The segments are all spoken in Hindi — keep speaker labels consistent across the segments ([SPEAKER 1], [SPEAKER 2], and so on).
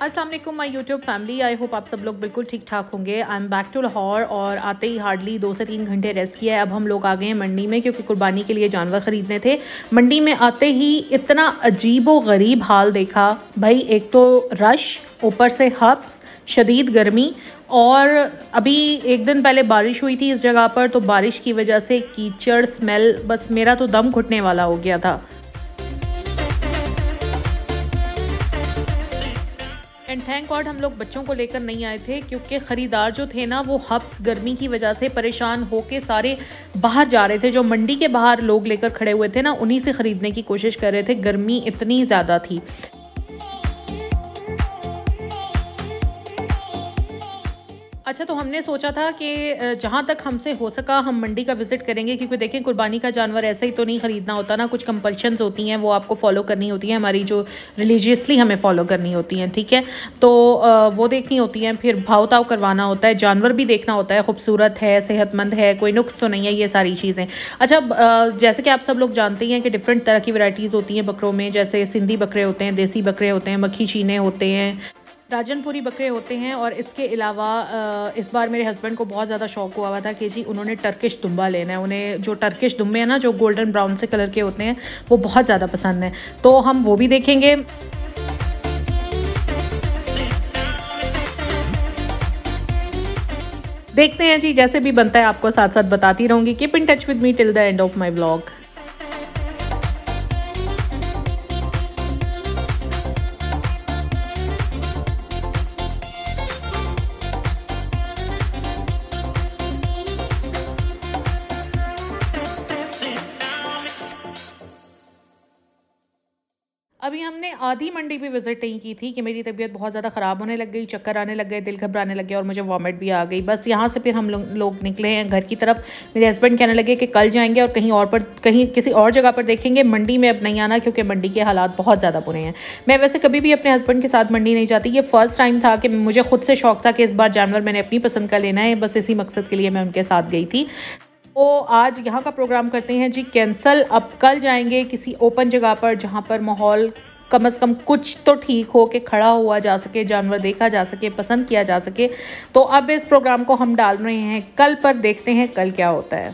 [SPEAKER 1] अस्सलाम वालेकुम my YouTube family. I hope आप सब लोग बिल्कुल ठीक ठाक होंगे। I am back to Lahore और आते ही हार्डली 2 से 3 घंटे रेस्ट किया है। अब हम लोग आ गए हैं मंडी में क्योंकि कुर्बानी के लिए जानवर ख़रीदने थे। मंडी में आते ही इतना अजीब व गरीब हाल देखा भाई। एक तो रश, ऊपर से हब्स, शदीद गर्मी, और अभी एक दिन पहले बारिश हुई थी इस जगह पर, तो बारिश की वजह से कीचड़ स्मेल, बस मेरा तो दम घुटने वाला हो गया था। एंड थैंक गॉड हम लोग बच्चों को लेकर नहीं आए थे क्योंकि ख़रीदार जो थे ना वो हब्स गर्मी की वजह से परेशान होके सारे बाहर जा रहे थे। जो मंडी के बाहर लोग लेकर खड़े हुए थे ना, उन्हीं से ख़रीदने की कोशिश कर रहे थे। गर्मी इतनी ज़्यादा थी। अच्छा, तो हमने सोचा था कि जहाँ तक हमसे हो सका हम मंडी का विज़िट करेंगे क्योंकि देखें कुर्बानी का जानवर ऐसे ही तो नहीं ख़रीदना होता ना, कुछ कंपल्शंस होती हैं, वो आपको फॉलो करनी होती हैं, हमारी जो रिलीजियसली हमें फॉलो करनी होती हैं, ठीक है। तो वो देखनी होती हैं, फिर भाव ताव करवाना होता है, जानवर भी देखना होता है, खूबसूरत है, सेहतमंद है, कोई नुक्स तो नहीं है, ये सारी चीज़ें। अच्छा, जैसे कि आप सब लोग जानते हैं कि डिफरेंट तरह की वैराइटीज़ होती हैं बकरों में, जैसे सिंधी बकरे होते हैं, देसी बकरे होते हैं, मक्खी चीने होते हैं, राजनपुरी बकरे होते हैं। और इसके अलावा इस बार मेरे हस्बैंड को बहुत ज़्यादा शौक हुआ था कि जी उन्होंने टर्किश दुम्बा लेना है। उन्हें जो टर्किश दुम्बे हैं ना, जो गोल्डन ब्राउन से कलर के होते हैं, वो बहुत ज़्यादा पसंद है, तो हम वो भी देखेंगे। देखते हैं जी, जैसे भी बनता है आपको साथ साथ बताती रहूँगी। Keep in touch with me till the end of my vlog. अभी हमने आधी मंडी भी विज़िट नहीं की थी कि मेरी तबीयत बहुत ज़्यादा ख़राब होने लग गई, चक्कर आने लग गए, दिल घबराने लग गया और मुझे वॉमिट भी आ गई। बस यहाँ से फिर हम लोग निकले हैं घर की तरफ। मेरे हस्बैंड कहने लगे कि कल जाएंगे और कहीं किसी और जगह पर देखेंगे, मंडी में अब नहीं आना क्योंकि मंडी के हालात बहुत ज़्यादा बुरे हैं। मैं वैसे कभी भी अपने हस्बैंड के साथ मंडी नहीं जाती, ये फ़र्स्ट टाइम था कि मुझे खुद से शौक था कि इस बार जानवर मैंने अपनी पसंद का लेना है। बस इसी मकसद के लिए मैं उनके साथ गई थी। तो आज यहाँ का प्रोग्राम करते हैं जी कैंसल। अब कल जाएंगे किसी ओपन जगह पर जहाँ पर माहौल कम से कम कुछ तो ठीक हो कि खड़ा हुआ जा सके, जानवर देखा जा सके, पसंद किया जा सके। तो अब इस प्रोग्राम को हम डाल रहे हैं कल पर, देखते हैं कल क्या होता है।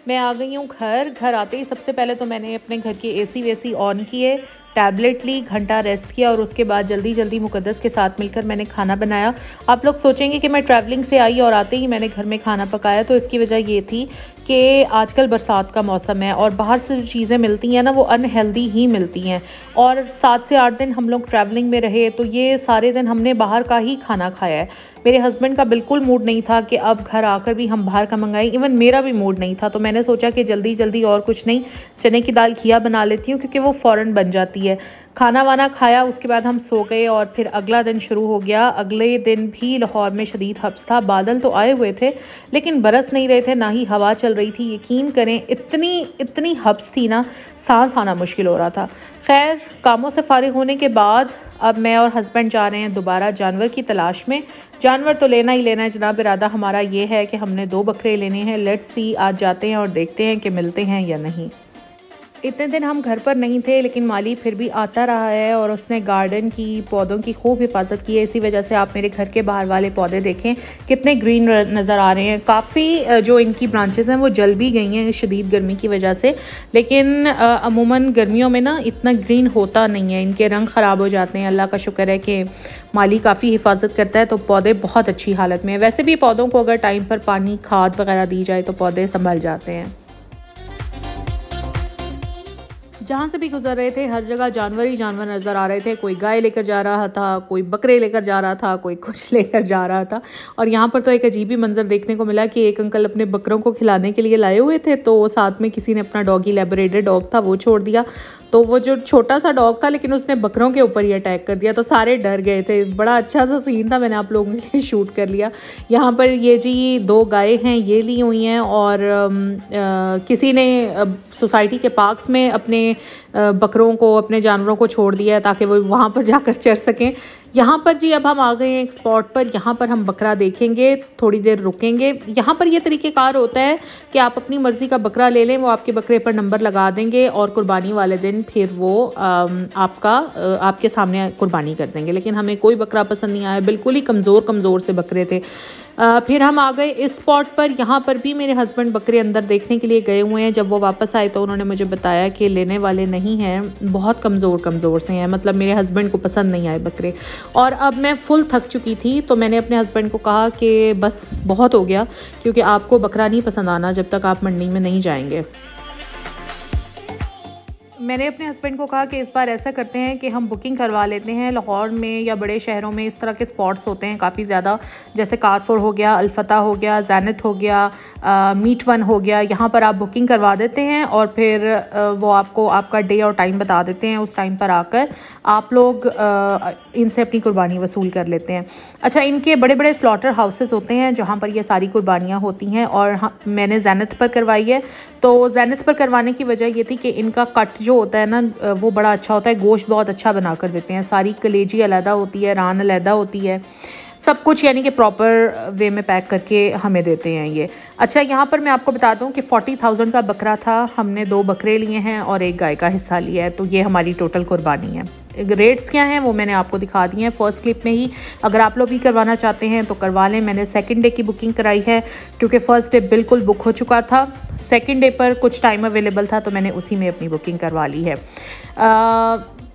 [SPEAKER 1] मैं आ गई हूँ घर आते ही सबसे पहले तो मैंने अपने घर के एसी वेसी ऑन किए, टैबलेट ली, घंटा रेस्ट किया और उसके बाद जल्दी जल्दी मुकद्दस के साथ मिलकर मैंने खाना बनाया। आप लोग सोचेंगे कि मैं ट्रैवलिंग से आई और आते ही मैंने घर में खाना पकाया, तो इसकी वजह ये थी कि आजकल बरसात का मौसम है और बाहर से जो चीज़ें मिलती हैं ना वो अनहेल्दी ही मिलती हैं। और 7 से 8 दिन हम लोग ट्रैवलिंग में रहे, तो ये सारे दिन हमने बाहर का ही खाना खाया है। मेरे हस्बैंड का बिल्कुल मूड नहीं था कि अब घर आकर भी हम बाहर का मंगाएं, इवन मेरा भी मूड नहीं था। तो मैंने सोचा कि जल्दी जल्दी और कुछ नहीं, चने की दाल खिया बना लेती हूँ क्योंकि वो फ़ौरन बन जाती है। खाना वाना खाया, उसके बाद हम सो गए और फिर अगला दिन शुरू हो गया। अगले दिन भी लाहौर में शदीद हब्स था, बादल तो आए हुए थे लेकिन बरस नहीं रहे थे, ना ही हवा चल रही थी। यकीन करें इतनी हब्स थी ना, सांस आना मुश्किल हो रहा था। खैर, कामों से फारिग होने के बाद अब मैं और हस्बैंड जा रहे हैं दोबारा जानवर की तलाश में। जानवर तो लेना ही लेना है जनाब, इरादा हमारा ये है कि हमने 2 बकरे लेने हैं। लेट्स सी, आज जाते हैं और देखते हैं कि मिलते हैं या नहीं। इतने दिन हम घर पर नहीं थे लेकिन माली फिर भी आता रहा है और उसने गार्डन की, पौधों की खूब हिफाजत की है। इसी वजह से आप मेरे घर के बाहर वाले पौधे देखें कितने ग्रीन नज़र आ रहे हैं। काफ़ी जो इनकी ब्रांचेस हैं वो जल भी गई हैं शदीद गर्मी की वजह से, लेकिन अमूमन गर्मियों में ना इतना ग्रीन होता नहीं है, इनके रंग ख़राब हो जाते हैं। अल्लाह का शुक्र है कि माली काफ़ी हिफाजत करता है, तो पौधे बहुत अच्छी हालत में है। वैसे भी पौधों को अगर टाइम पर पानी, खाद वगैरह दी जाए तो पौधे संभल जाते हैं। जहाँ से भी गुजर रहे थे हर जगह जानवर ही जानवर नज़र आ रहे थे। कोई गाय लेकर जा रहा था, कोई बकरे लेकर जा रहा था, कोई कुछ लेकर जा रहा था। और यहाँ पर तो एक अजीब ही मंजर देखने को मिला कि एक अंकल अपने बकरों को खिलाने के लिए लाए हुए थे, तो साथ में किसी ने अपना डॉगी, लैब्राडोर डॉग था, वो छोड़ दिया। तो वो जो छोटा सा डॉग था लेकिन उसने बकरों के ऊपर ही अटैक कर दिया, तो सारे डर गए थे। बड़ा अच्छा सा सीन था, मैंने आप लोगों के लिए शूट कर लिया। यहाँ पर ये जी 2 गायें हैं, ये ली हुई हैं और किसी ने सोसाइटी के पार्क्स में अपने बकरों को, अपने जानवरों को छोड़ दिया है ताकि वो वहाँ पर जाकर चर सकें। यहाँ पर जी अब हम आ गए हैं एक स्पॉट पर, यहाँ पर हम बकरा देखेंगे, थोड़ी देर रुकेंगे। यहाँ पर ये तरीक़ेकार होता है कि आप अपनी मर्ज़ी का बकरा ले लें, वो आपके बकरे पर नंबर लगा देंगे और कुर्बानी वाले दिन फिर वो आपके सामने कुर्बानी कर देंगे। लेकिन हमें कोई बकरा पसंद नहीं आया, बिल्कुल ही कमज़ोर से बकरे थे। फिर हम आ गए इस स्पॉट पर। यहाँ पर भी मेरे हस्बैंड बकरे अंदर देखने के लिए गए हुए हैं। जब वो वापस आए तो उन्होंने मुझे बताया कि लेने वाले नहीं हैं, बहुत कमज़ोर से हैं, मतलब मेरे हस्बैंड को पसंद नहीं आए बकरे। और अब मैं फुल थक चुकी थी, तो मैंने अपने हस्बैंड को कहा कि बस बहुत हो गया, क्योंकि आपको बकरा नहीं पसंद आना जब तक आप मंडी में नहीं जाएंगे। मैंने अपने हस्बैंड को कहा कि इस बार ऐसा करते हैं कि हम बुकिंग करवा लेते हैं। लाहौर में या बड़े शहरों में इस तरह के स्पॉट्स होते हैं काफ़ी ज़्यादा, जैसे कारफोर हो गया, अल्फता हो गया, ज़ैनत हो गया, मीट वन हो गया। यहाँ पर आप बुकिंग करवा देते हैं और फिर वो आपको आपका डे और टाइम बता देते हैं। उस टाइम पर आकर आप लोग इनसे अपनी कुर्बानी वसूल कर लेते हैं। अच्छा, इनके बड़े बड़े स्लॉटर हाउसेस होते हैं जहाँ पर ये सारी कुर्बानियाँ होती हैं। और मैंने ज़ैनत पर करवाई है। तो ज़ैनत पर करवाने की वजह ये थी कि इनका कट जो होता है ना, वो बड़ा अच्छा होता है, गोश्त बहुत अच्छा बना कर देते हैं। सारी कलेजी अलहदा होती है, रान अलहदा होती है, सब कुछ यानी कि प्रॉपर वे में पैक करके हमें देते हैं ये। अच्छा, यहाँ पर मैं आपको बता दूँ कि 40,000 का बकरा था, हमने 2 बकरे लिए हैं और 1 गाय का हिस्सा लिया है। तो ये हमारी टोटल कुर्बानी है। रेट्स क्या हैं वो मैंने आपको दिखा दिए हैं फर्स्ट क्लिप में ही। अगर आप लोग भी करवाना चाहते हैं तो करवा लें। मैंने सेकंड डे की बुकिंग कराई है क्योंकि फ़र्स्ट डे बिल्कुल बुक हो चुका था। सेकंड डे पर कुछ टाइम अवेलेबल था तो मैंने उसी में अपनी बुकिंग करवा ली है।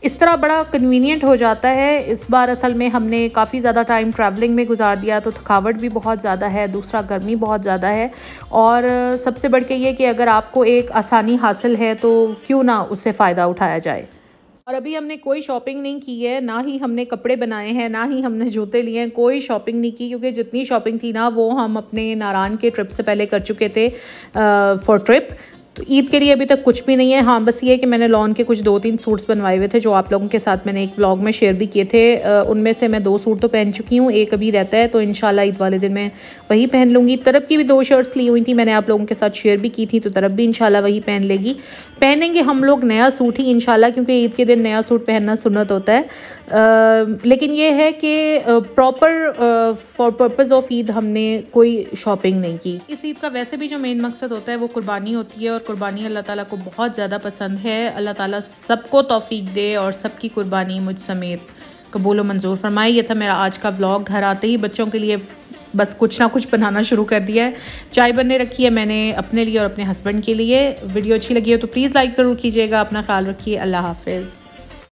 [SPEAKER 1] इस तरह बड़ा कन्वीनियंट हो जाता है। इस बार असल में हमने काफ़ी ज़्यादा टाइम ट्रैवलिंग में गुजार दिया, तो थकावट भी बहुत ज़्यादा है, दूसरा गर्मी बहुत ज़्यादा है, और सबसे बढ़ के ये कि अगर आपको एक आसानी हासिल है तो क्यों ना उससे फ़ायदा उठाया जाए। और अभी हमने कोई शॉपिंग नहीं की है, ना ही हमने कपड़े बनाए हैं, ना ही हमने जूते लिए हैं, कोई शॉपिंग नहीं की, क्योंकि जितनी शॉपिंग थी ना वो हम अपने नारान के ट्रिप से पहले कर चुके थे फॉर ट्रिप। तो ईद के लिए अभी तक कुछ भी नहीं है। हाँ, बस ये है कि मैंने लॉन के कुछ 2-3 सूट्स बनवाए हुए थे जो आप लोगों के साथ मैंने एक व्लॉग में शेयर भी किए थे। उनमें से मैं 2 सूट तो पहन चुकी हूँ, एक अभी रहता है, तो इंशाल्लाह ईद वाले दिन मैं वही पहन लूँगी। तरफ की भी 2 शर्ट्स ली हुई थी, मैंने आप लोगों के साथ शेयर भी की थी, तो तरफ भी इंशाल्लाह वही पहनेंगे हम लोग नया सूट ही इंशाल्लाह, क्योंकि ईद के दिन नया सूट पहनना सुन्नत होता है। लेकिन ये है कि proper for purpose of Eid हमने कोई शॉपिंग नहीं की। इस ईद का वैसे भी जो मेन मकसद होता है वो कुर्बानी होती है, और कुर्बानी अल्लाह ताला को बहुत ज़्यादा पसंद है। अल्लाह ताला सबको तौफीक दे और सबकी कुर्बानी मुझ समेत कबूल व मंजूर फरमाए। ये था मेरा आज का व्लॉग। घर आते ही बच्चों के लिए बस कुछ ना कुछ बनाना शुरू कर दिया है। चाय बनने रखी है मैंने अपने लिए और अपने हस्बैंड के लिए। वीडियो अच्छी लगी हो तो प्लीज़ लाइक ज़रूर कीजिएगा। अपना ख्याल रखिए। अल्लाह हाफिज़।